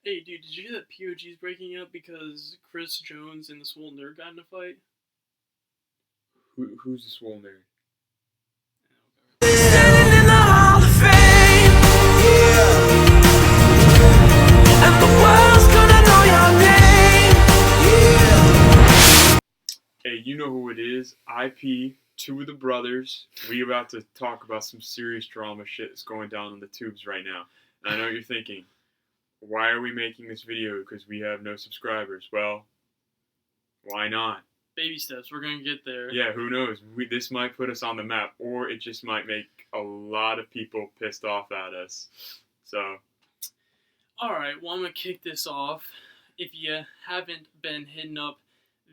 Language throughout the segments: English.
Hey, dude, did you hear that POG's breaking up because Chris Jones and the Swole Nerd got in a fight? Who's the swole nerd? Standing in the Hall of Fame, and the world's gonna know your name. Hey, you know who it is. IP, two of the brothers. We about to talk about some serious drama shit that's going down on the tubes right now. And I know you're thinking, why are we making this video? Because we have no subscribers. Well, why not? Baby steps, we're gonna get there. Yeah, who knows? This might put us on the map, or it just might make a lot of people pissed off at us. So, Alright, well, I'm gonna kick this off. If you haven't been hitting up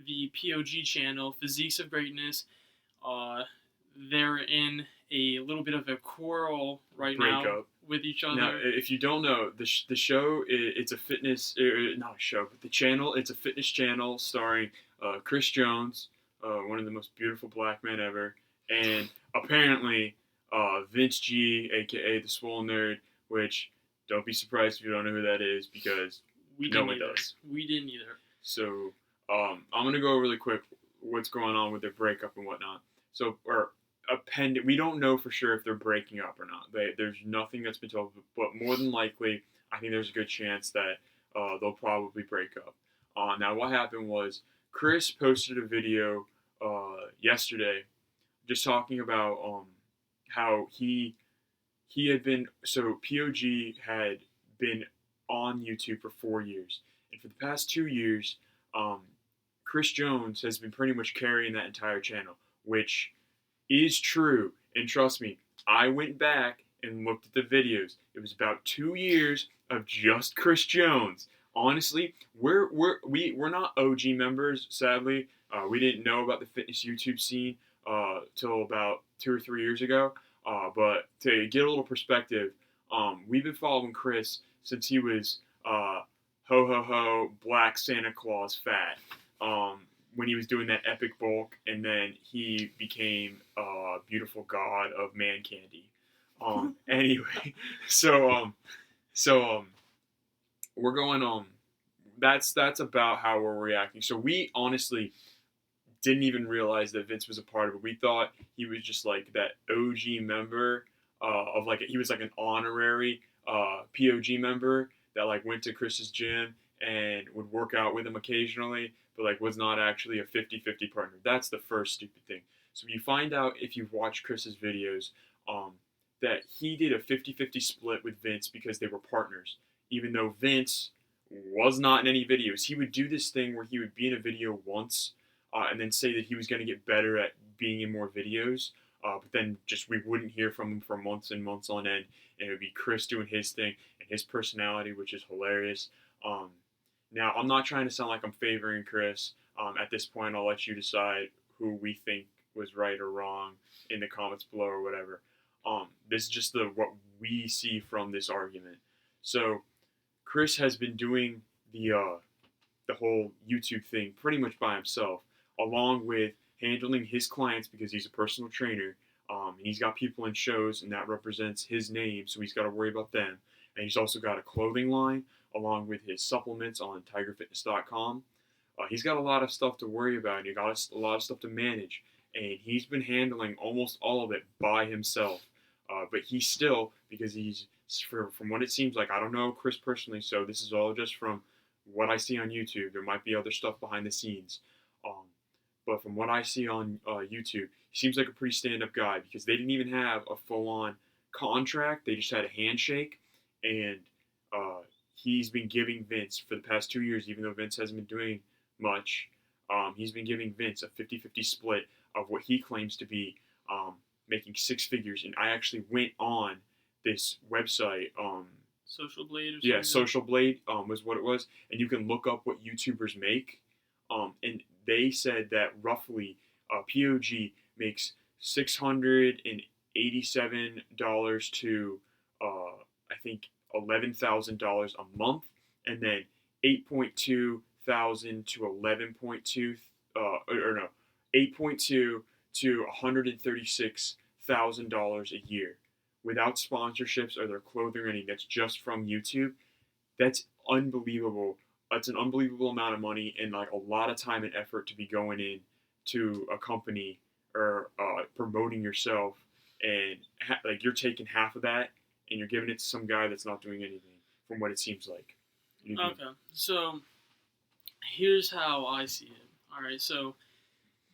the POG channel, Physiques of Greatness, they're in a little bit of a quarrel right now breakup. with each other. Now, if you don't know, the show, it's a fitness, not a show, but the channel, it's a fitness channel starring Chris Jones, one of the most beautiful black men ever, and apparently Vince G, aka the Swole Nerd, which, don't be surprised if you don't know who that is, because no one does. We didn't either. So, I'm going to go really quick what's going on with their breakup and whatnot. So, we don't know for sure if they're breaking up or not. There's nothing that's been told, but more than likely, I think there's a good chance that they'll probably break up. Now, what happened was Chris posted a video yesterday, just talking about how he had been. So POG had been on YouTube for 4 years, and for the past 2 years, Chris Jones has been pretty much carrying that entire channel, which is true. And trust me, I went back and looked at the videos. It was about 2 years of just Chris Jones. Honestly, we're not OG members, sadly. We didn't know about the fitness YouTube scene till about 2 or 3 years ago. But to get a little perspective, we've been following Chris since he was ho ho ho Black Santa Claus fat. When he was doing that epic bulk, and then he became a beautiful god of man candy. Anyway, so we're going. That's about how we're reacting. So we honestly didn't even realize that Vince was a part of it. We thought he was just like that OG member of like he was like an honorary POG member that like went to Chris's gym and would work out with him occasionally, but like was not actually a 50-50 partner. That's the first stupid thing. So you find out if you've watched Chris's videos that he did a 50-50 split with Vince because they were partners, even though Vince was not in any videos. He would do this thing where he would be in a video once and then say that he was going to get better at being in more videos, but then just we wouldn't hear from him for months and months on end, and it would be Chris doing his thing and his personality, which is hilarious. Now, I'm not trying to sound like I'm favoring Chris. At this point, I'll let you decide who we think was right or wrong in the comments below or whatever. This is just what we see from this argument. So, Chris has been doing the whole YouTube thing pretty much by himself, along with handling his clients because he's a personal trainer. He's got people in shows, and that represents his name, so he's got to worry about them. And he's also got a clothing line, along with his supplements on tigerfitness.com. He's got a lot of stuff to worry about, and he got a lot of stuff to manage, and he's been handling almost all of it by himself. But he's still, because from what it seems like, I don't know Chris personally, so this is all just from what I see on YouTube. There might be other stuff behind the scenes. But from what I see on YouTube, he seems like a pretty stand-up guy, because they didn't even have a full-on contract. They just had a handshake, and he's been giving Vince for the past 2 years, even though Vince hasn't been doing much, he's been giving Vince a 50-50 split of what he claims to be making six figures. And I actually went on this website. Social Blade or something? Yeah, Social Blade was what it was. And you can look up what YouTubers make. And they said that roughly POG makes $687 to, I think, $11,000 a month, and then 8.2 thousand to 11.2, or no, 8.2 to $136,000 a year, without sponsorships or their clothing or anything. That's just from YouTube. That's unbelievable. It's an unbelievable amount of money and like a lot of time and effort to be going in to a company or promoting yourself, and like you're taking half of that and you're giving it to some guy that's not doing anything, from what it seems like. Okay, so here's how I see it. All right, so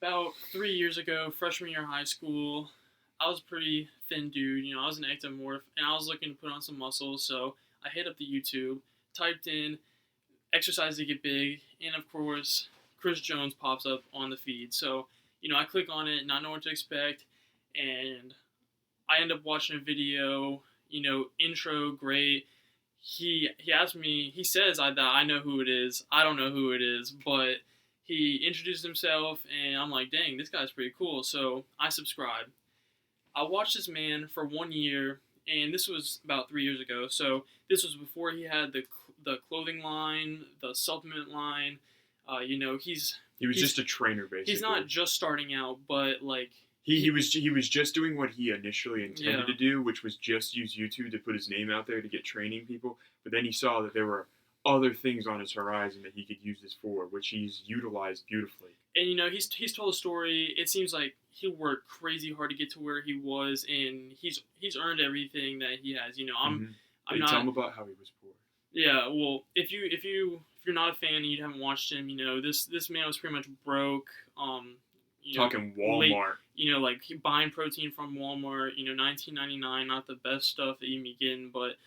about 3 years ago, freshman year of high school, I was a pretty thin dude. I was an ectomorph, and I was looking to put on some muscle. So I hit up the YouTube, typed in exercise to get big, and of course, Chris Jones pops up on the feed. So I click on it, not knowing what to expect, and I end up watching a video. Intro great. He asked me. He says that I know who it is. I don't know who it is, but he introduced himself, and I'm like, dang, this guy's pretty cool. So I subscribed. I watched this man for 1 year, and this was about 3 years ago. So this was before he had the clothing line, the supplement line. He was just a trainer, basically. He's not just starting out, but like he was just doing what he initially intended Yeah. to do, which was just use YouTube to put his name out there to get training people. But then he saw that there were other things on his horizon that he could use this for, which he's utilized beautifully. And he's told a story. It seems like he worked crazy hard to get to where he was, and he's earned everything that he has. I'm not. Tell him about how he was poor. Yeah, well, if you're not a fan and you haven't watched him, this man was pretty much broke. Talking Walmart. Like buying protein from Walmart. $19.99, not the best stuff that you can be getting, but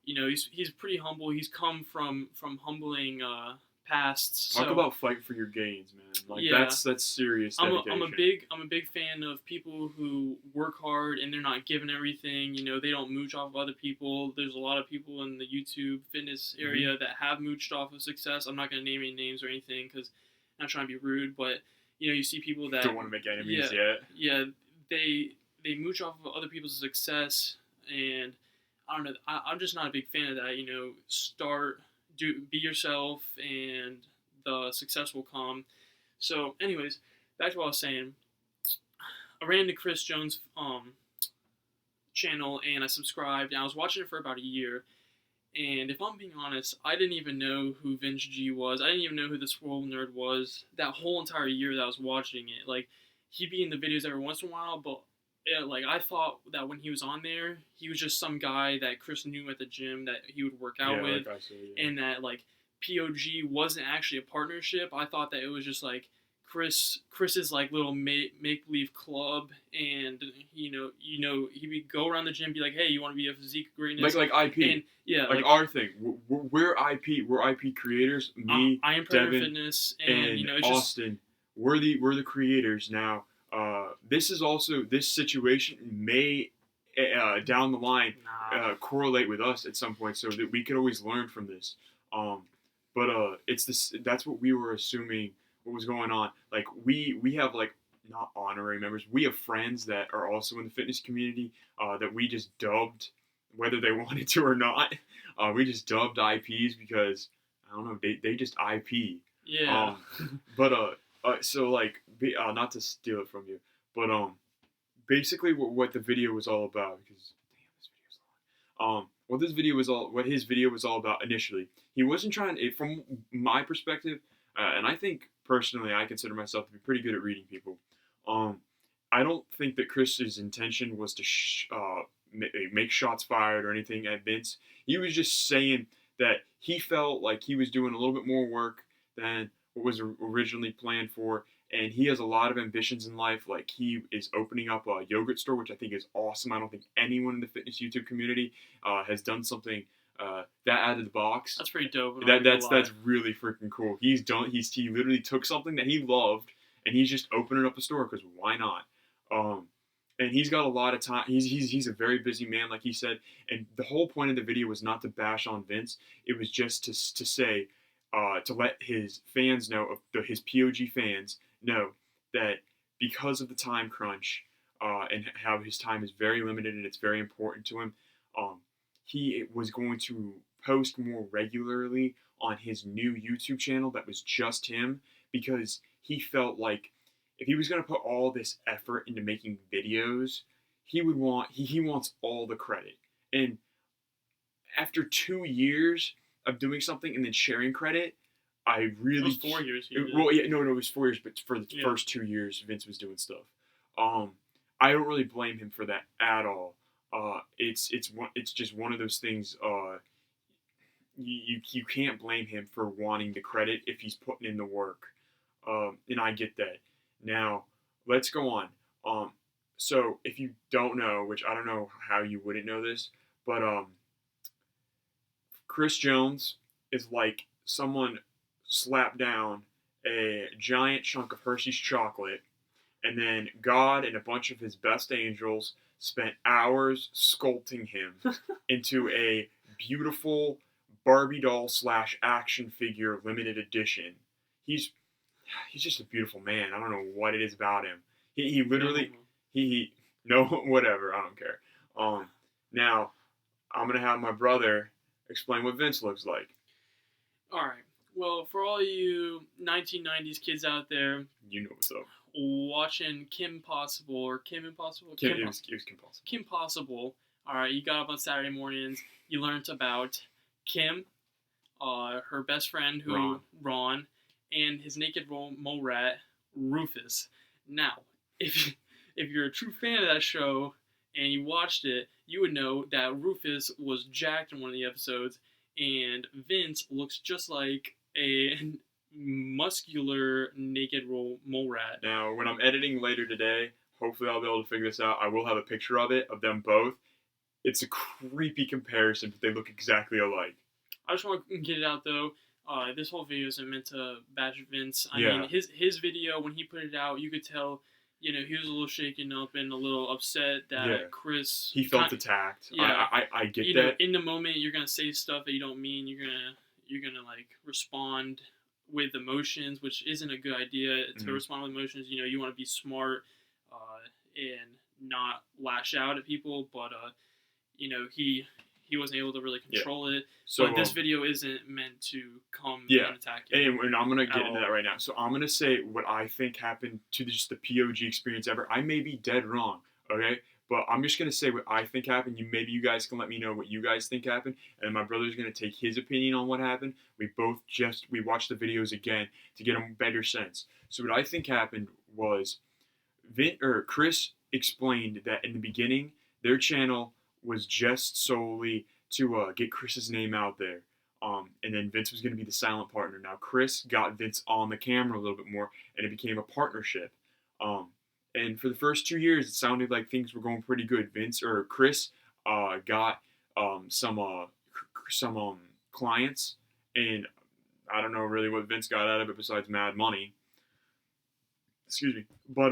he's pretty humble. He's come from humbling pasts. Talk so, about fight for your gains, man. Like Yeah. that's serious I'm dedication. a big fan of people who work hard and they're not giving everything. They don't mooch off of other people. There's a lot of people in the YouTube fitness area that have mooched off of success. I'm not going to name any names or anything because I'm not trying to be rude, but you see people that Don't want to make enemies yet. Yeah, they mooch off of other people's success, and I don't know. I'm just not a big fan of that. Be yourself, and the success will come. So, anyways, back to what I was saying. I ran into Chris Jones' channel, and I subscribed, and I was watching it for about a year. And if I'm being honest, I didn't even know who Vince G was. I didn't even know who the Swole Nerd was that whole entire year that I was watching it. Like, he'd be in the videos every once in a while, but I thought that when he was on there, he was just some guy that Chris knew at the gym that he would work out with, like I said, yeah. and that like POG wasn't actually a partnership. I thought that it was just like Chris's like little make believe club, and he would go around the gym and be like, hey, you want to be a physique of greatness, like IP, and yeah, like our thing. We're IP. We're IP creators. Me, I am Predator Devin, Fitness, and it's Austin. We're the creators now. This situation may down the line correlate with us at some point, so that we could always learn from this. But it's this. That's what we were assuming. What was going on? Like we have like not honorary members. We have friends that are also in the fitness community that we just dubbed, whether they wanted to or not. We just dubbed IPs because I don't know. They just IP. Yeah. So like, not to steal it from you, but basically what the video was all about, because damn, this video's long. What his video was all about initially. He wasn't trying to, from my perspective, and I think personally I consider myself to be pretty good at reading people. I don't think that Chris's intention was to make shots fired or anything at Vince. He was just saying that he felt like he was doing a little bit more work than what was originally planned for, and he has a lot of ambitions in life. Like, he is opening up a yogurt store, which I think is awesome. I don't think anyone in the fitness YouTube community has done something that out of the box. That's pretty dope. That's really freaking cool. He literally took something that he loved and he's just opening up a store because why not? And he's got a lot of time. He's a very busy man, like he said. And the whole point of the video was not to bash on Vince. It was just to say, to let his fans know, his POG fans know, that because of the time crunch and how his time is very limited and it's very important to him, he was going to post more regularly on his new YouTube channel that was just him, because he felt like if he was going to put all this effort into making videos, he wants all the credit. And after 2 years, of doing something and then sharing credit, I It really was 4 years. He did. well, yeah, no, it was 4 years, but for the Yeah. first 2 years, Vince was doing stuff. I don't really blame him for that at all. It's just one of those things. You can't blame him for wanting the credit if he's putting in the work, and I get that. Now, let's go on. So if you don't know, which I don't know how you wouldn't know this, but Chris Jones is like someone slapped down a giant chunk of Hershey's chocolate, and then God and a bunch of his best angels spent hours sculpting him into a beautiful Barbie doll slash action figure limited edition. He's he's just a beautiful man. I don't know what it is about him. He literally he no whatever. I don't care. Now I'm gonna have my brother explain what Vince looks like. All right. Well, for all you 1990s kids out there You know what's up. watching Kim Possible or Kim Impossible, It was Kim Possible. Kim Possible. All right, you got up on Saturday mornings. You learned about Kim, her best friend Ron, and his naked mole rat Rufus. Now, if you're a true fan of that show and you watched it, you would know that Rufus was jacked in one of the episodes, and Vince looks just like a muscular naked mole rat. Now, when I'm editing later today, hopefully I'll be able to figure this out. I will have a picture of it, of them both. It's a creepy comparison, but they look exactly alike. I just want to get it out though. This whole video isn't meant to bash Vince. I Yeah. mean, his video when he put it out, you could tell, he was a little shaken up and a little upset that Yeah. Chris. He felt attacked. Yeah. I get that. In the moment, you're gonna say stuff that you don't mean. You're gonna like respond with emotions, which isn't a good idea to respond with emotions. You want to be smart and not lash out at people, but he wasn't able to really control it. So but this video isn't meant to come Yeah. and attack him. and I'm gonna get at into all. that right now. So I'm gonna say what I think happened to just the POG experience ever. I may be dead wrong, okay? But I'm just gonna say what I think happened. Maybe you guys can let me know what you guys think happened, and my brother's gonna take his opinion on what happened. We watched the videos again to get a better sense. So what I think happened was, Chris explained that in the beginning their channel was just solely to get Chris's name out there. And then Vince was going to be the silent partner. Now Chris got Vince on the camera a little bit more, and it became a partnership. And for the first 2 years, it sounded like things were going pretty good. Chris got some clients, and I don't know really what Vince got out of it besides mad money. Excuse me. But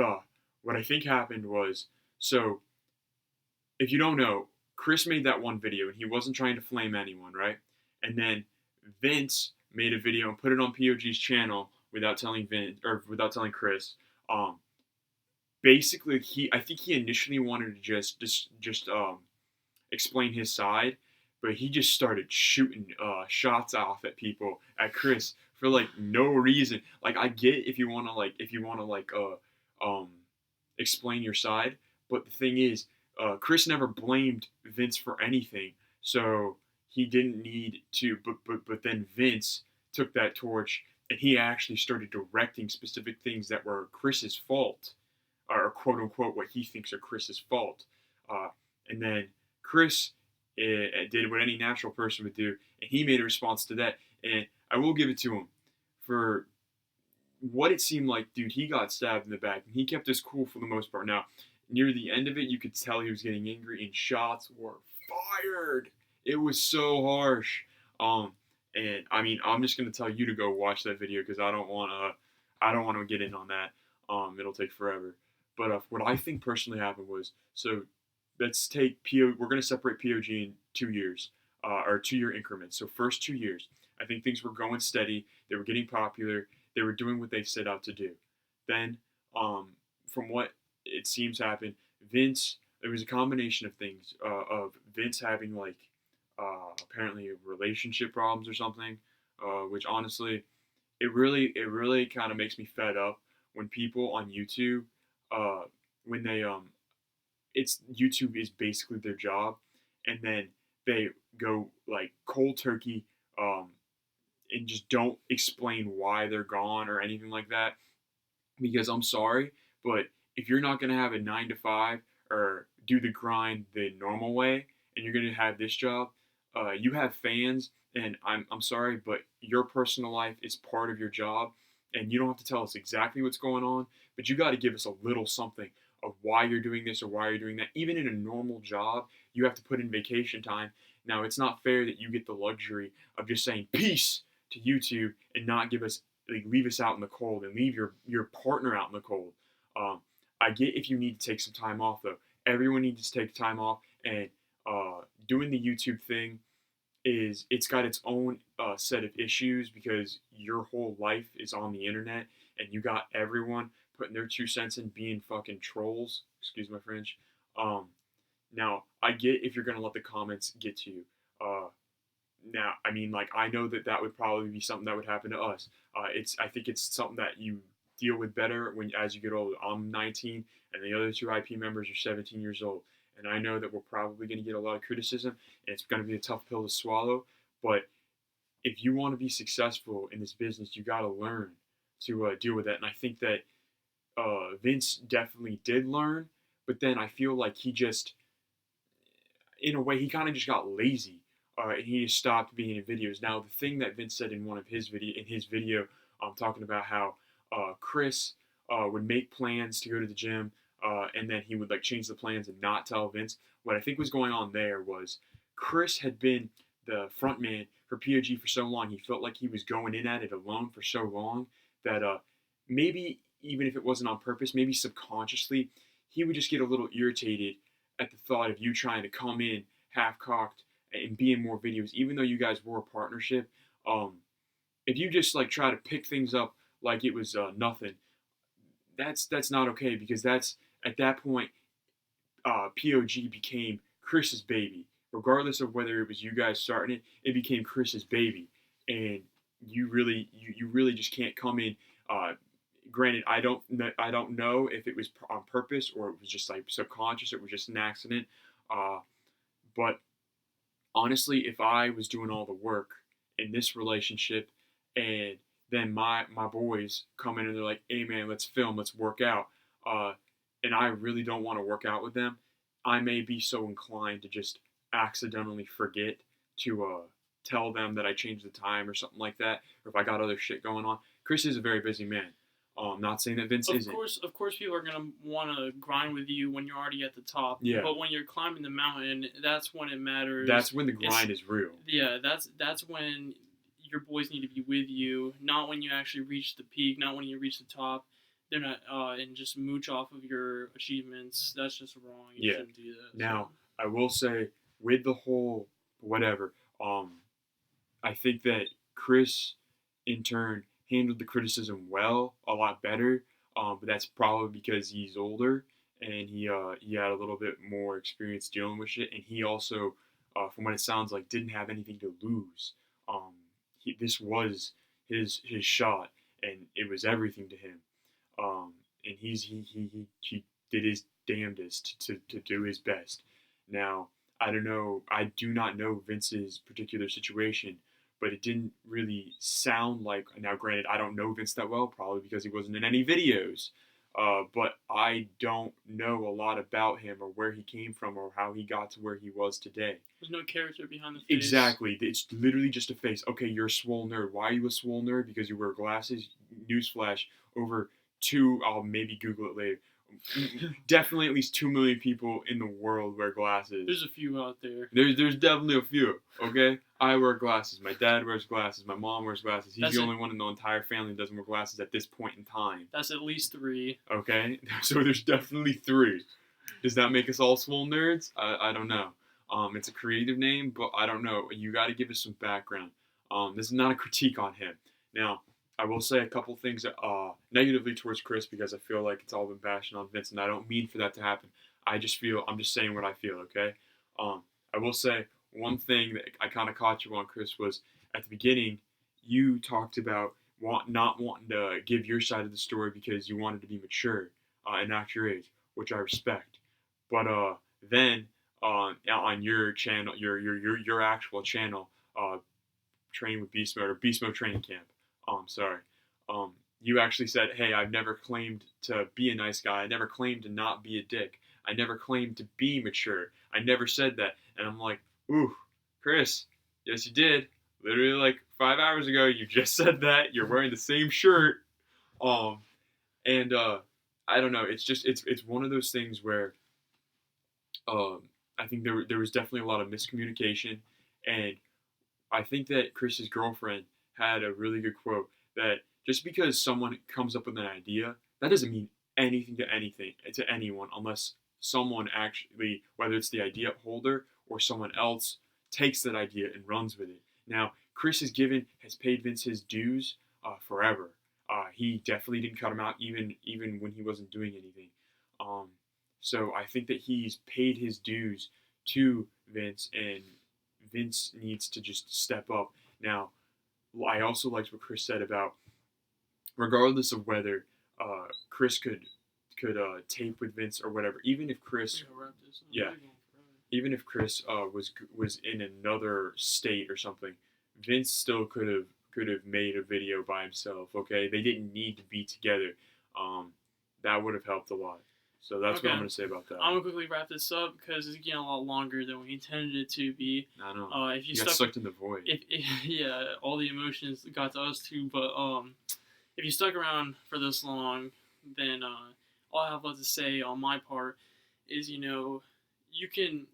what I think happened was, so if you don't know, Chris made that one video, and he wasn't trying to flame anyone, right? And then Vince made a video and put it on POG's channel without telling Chris. Basically, I think he initially wanted to just explain his side, but he just started shooting shots off at people, at Chris, for like no reason. Like, I get if you want to explain your side, but the thing is, Chris never blamed Vince for anything, so he didn't need to. But then Vince took that torch and he actually started directing specific things that were Chris's fault, or quote unquote what he thinks are Chris's fault. And then Chris did what any natural person would do, and he made a response to that. And I will give it to him for what it seemed like. Dude, he got stabbed in the back, and he kept his cool for the most part. Now, near the end of it, you could tell he was getting angry, and shots were fired. It was so harsh. And I mean, I'm just gonna tell you to go watch that video because I don't want to get in on that. It'll take forever. But what I think personally happened was, so let's take we're gonna separate POG in 2 years, or 2-year increments. So first 2 years, I think things were going steady. They were getting popular. They were doing what they set out to do. Then, from what it seems happened, there was a combination of things, of Vince having like apparently relationship problems or something, which honestly, it really kind of makes me fed up when people on YouTube, when they YouTube is basically their job, and then they go like cold turkey, and just don't explain why they're gone or anything like that. Because I'm sorry, but if you're not gonna have a 9 to 5 or do the grind the normal way, and you're gonna have this job, you have fans, and I'm sorry, but your personal life is part of your job, and you don't have to tell us exactly what's going on, but you got to give us a little something of why you're doing this or why you're doing that. Even in a normal job, you have to put in vacation time. Now, it's not fair that you get the luxury of just saying peace to YouTube and not give us like leave us out in the cold and leave your partner out in the cold. Um, I get if you need to take some time off though. Everyone needs to take time off, and doing the YouTube thing is it's got its own set of issues because your whole life is on the internet and you got everyone putting their 2 cents in being fucking trolls. Excuse my French. Um, Now I get if you're gonna let the comments get to you. Now I mean like I know that that would probably be something that would happen to us. I think it's something that you deal with better when as you get older. I'm 19 and the other two IP members are 17 years old. And I know that we're probably going to get a lot of criticism, and it's going to be a tough pill to swallow. But if you want to be successful in this business, you got to learn to deal with that. And I think that Vince definitely did learn, but then I feel like he just, in a way, he kind of just got lazy, and he just stopped being in videos. Now, the thing that Vince said in one of his video, talking about how Chris would make plans to go to the gym, and then he would like change the plans and not tell Vince. What I think was going on there was Chris had been the front man for POG for so long. He felt like he was going in at it alone for so long that maybe even if it wasn't on purpose, maybe subconsciously, he would just get a little irritated at the thought of you trying to come in half cocked and be in more videos, even though you guys were a partnership. Um, if you just like try to pick things up like it was nothing, that's not okay because that's at that point POG became Chris's baby. Regardless of whether it was you guys starting it, it became Chris's baby, and you really just can't come in. Granted, I don't know if it was on purpose or it was just like subconscious. It was just an accident. Uh, but honestly, if I was doing all the work in this relationship, and then my boys come in and they're like, "Hey man, let's film, let's work out," uh, and I really don't want to work out with them, I may be so inclined to just accidentally forget to tell them that I changed the time or something like that, or if I got other shit going on. Chris is a very busy man. Not saying that Vince isn't. Of course, people are gonna want to grind with you when you're already at the top. Yeah. But when you're climbing the mountain, that's when it matters. That's when the grind is real. Yeah, that's when your boys need to be with you, not when you actually reach the peak, not when you reach the top. They're not and just mooch off of your achievements. That's just wrong. You shouldn't do that. Now, I will say with the whole whatever, I think that Chris in turn handled the criticism well, a lot better. But that's probably because he's older and he had a little bit more experience dealing with shit, and he also, from what it sounds like, didn't have anything to lose. This was his shot, and it was everything to him. And he did his damnedest to do his best. Now, I don't know. I do not know Vince's particular situation, but it didn't really sound like. Now, granted, I don't know Vince that well, probably because he wasn't in any videos. But I don't know a lot about him or where he came from or how he got to where he was today. There's no character behind the face. Exactly. It's literally just a face. Okay, you're a swole nerd. Why are you a swole nerd? Because you wear glasses? Newsflash. Over I'll maybe Google it later. Definitely at least 2 million people in the world wear glasses. There's a few out there. There's definitely a few, okay? I wear glasses. My dad wears glasses. My mom wears glasses. He's the only one in the entire family that doesn't wear glasses at this point in time. That's at least 3. Okay? So there's definitely 3. Does that make us all swole nerds? I don't know. It's a creative name, but I don't know. You got to give us some background. This is not a critique on him. Now, I will say a couple things negatively towards Chris because I feel like it's all been bashing on Vince, and I don't mean for that to happen. I'm just saying what I feel, okay? I will say one thing that I kind of caught you on, Chris, was at the beginning you talked about not wanting to give your side of the story because you wanted to be mature and act your age, which I respect. But then on your channel, your actual channel, Train with Beast Mode or Beast Mode Training Camp. Sorry. You actually said, "Hey, I've never claimed to be a nice guy. I never claimed to not be a dick. I never claimed to be mature. I never said that." And I'm like, "Ooh, Chris, yes you did. Literally like 5 hours ago, you just said that. You're wearing the same shirt." And I don't know. It's one of those things where I think there was definitely a lot of miscommunication, and I think that Chris's girlfriend had a really good quote that just because someone comes up with an idea, that doesn't mean anything to anyone unless someone actually, whether it's the idea holder or someone else, takes that idea and runs with it. Now, Chris has paid Vince his dues forever. He definitely didn't cut him out even when he wasn't doing anything. So I think that he's paid his dues to Vince, and Vince needs to just step up. Now, I also liked what Chris said about, regardless of whether Chris could tape with Vince or whatever, even if Chris, yeah, even if Chris was in another state or something, Vince still could have made a video by himself. Okay, they didn't need to be together. That would have helped a lot. So that's what I'm going to say about that. I'm going to quickly wrap this up because it's getting a lot longer than we intended it to be. I know. If you got sucked in the void. Yeah, all the emotions got to us too. But if you stuck around for this long, then all I have left to say on my part is, you can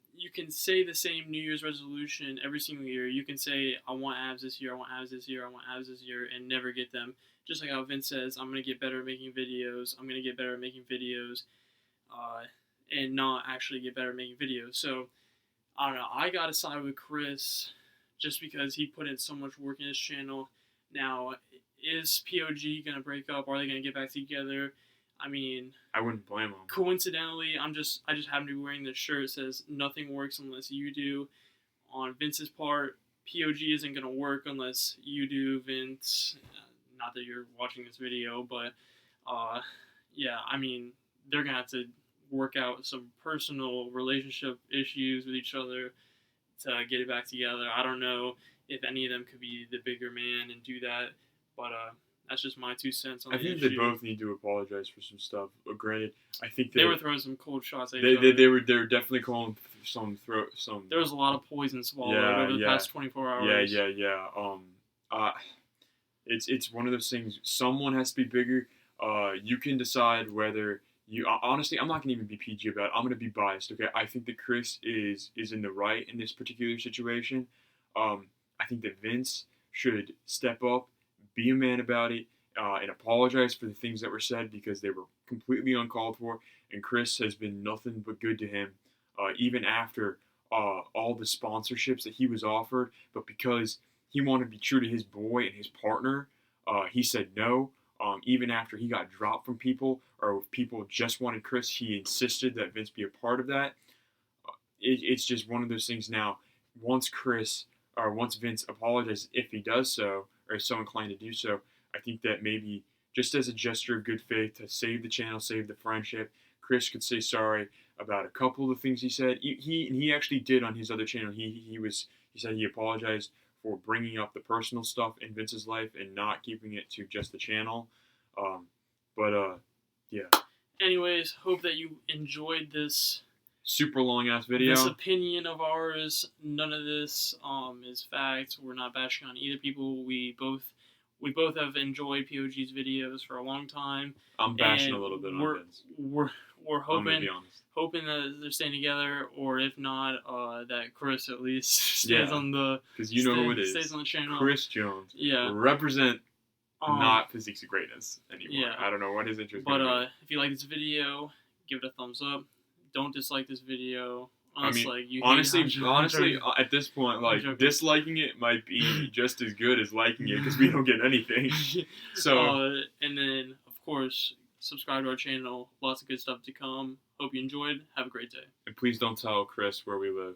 say the same New Year's resolution every single year. You can say, I want abs this year, I want abs this year, I want abs this year, and never get them. Just like how Vince says, I'm going to get better at making videos. I'm going to get better at making videos. And not actually get better at making videos. So, I don't know. I got to side with Chris just because he put in so much work in his channel. Now, is POG going to break up? Are they going to get back together? I mean, I wouldn't blame him. Coincidentally, I just happen to be wearing this shirt that says, "Nothing works unless you do." On Vince's part, POG isn't going to work unless you do, Vince. Not that you're watching this video, but, yeah, I mean, they're going to have to work out some personal relationship issues with each other to get it back together. I don't know if any of them could be the bigger man and do that, but that's just my 2 cents on the issue. I think they both need to apologize for some stuff. Granted, I think they were throwing some cold shots at each other. They were definitely calling some. There was a lot of poison swallowed over the past 24 hours. Yeah. It's one of those things. Someone has to be bigger. You can decide whether. Honestly, I'm not going to even be PG about it. I'm going to be biased, okay? I think that Chris is in the right in this particular situation. I think that Vince should step up, be a man about it, and apologize for the things that were said because they were completely uncalled for. And Chris has been nothing but good to him, even after all the sponsorships that he was offered. But because he wanted to be true to his boy and his partner, he said no. Even after he got dropped from people, or if people just wanted Chris, he insisted that Vince be a part of that. It's just one of those things now. Once Vince apologizes, if he does so, or is so inclined to do so, I think that maybe just as a gesture of good faith to save the channel, save the friendship, Chris could say sorry about a couple of the things he said. He actually did on his other channel. He said he apologized for bringing up the personal stuff in Vince's life and not keeping it to just the channel. Yeah. Anyways, hope that you enjoyed this super long ass video. This opinion of ours. None of this is fact. We're not bashing on either people. We both have enjoyed POG's videos for a long time. I'm bashing a little bit on Vince. We're hoping that they're staying together, or if not, that Chris at least stays on the. Because you know who it is. Stays on the channel. Chris Jones. Yeah. Represent not Physiques of Greatness anymore. Yeah. I don't know what his interest is. But if you like this video, give it a thumbs up. Don't dislike this video. Honestly, at this point, disliking it might be just as good as liking it because we don't get anything. So, and then of course, subscribe to our channel. Lots of good stuff to come. Hope you enjoyed. Have a great day. And please don't tell Chris where we live.